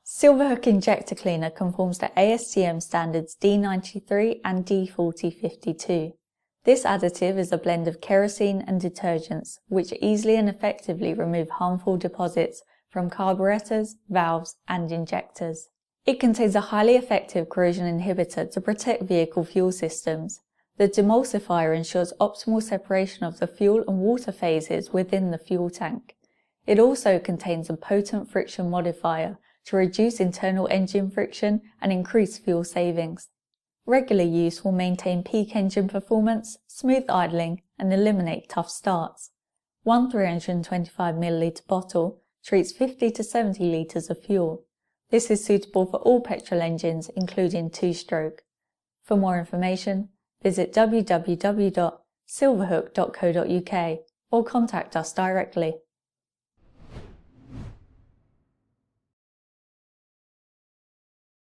Silverhook Injector Cleaner conforms to ASTM standards D93 and D4052. This additive is a blend of kerosene and detergents, which easily and effectively remove harmful deposits from carburettors, valves, and injectors. It contains a highly effective corrosion inhibitor to protect vehicle fuel systems. The demulsifier ensures optimal separation of the fuel and water phases within the fuel tank. It also contains a potent friction modifier to reduce internal engine friction and increase fuel savings. Regular use will maintain peak engine performance, smooth idling, and eliminate tough starts. One 325 ml bottle treats 50 to 70 litres of fuel. This is suitable for all petrol engines, including two-stroke. For more information, visit www.silverhook.co.uk or contact us directly.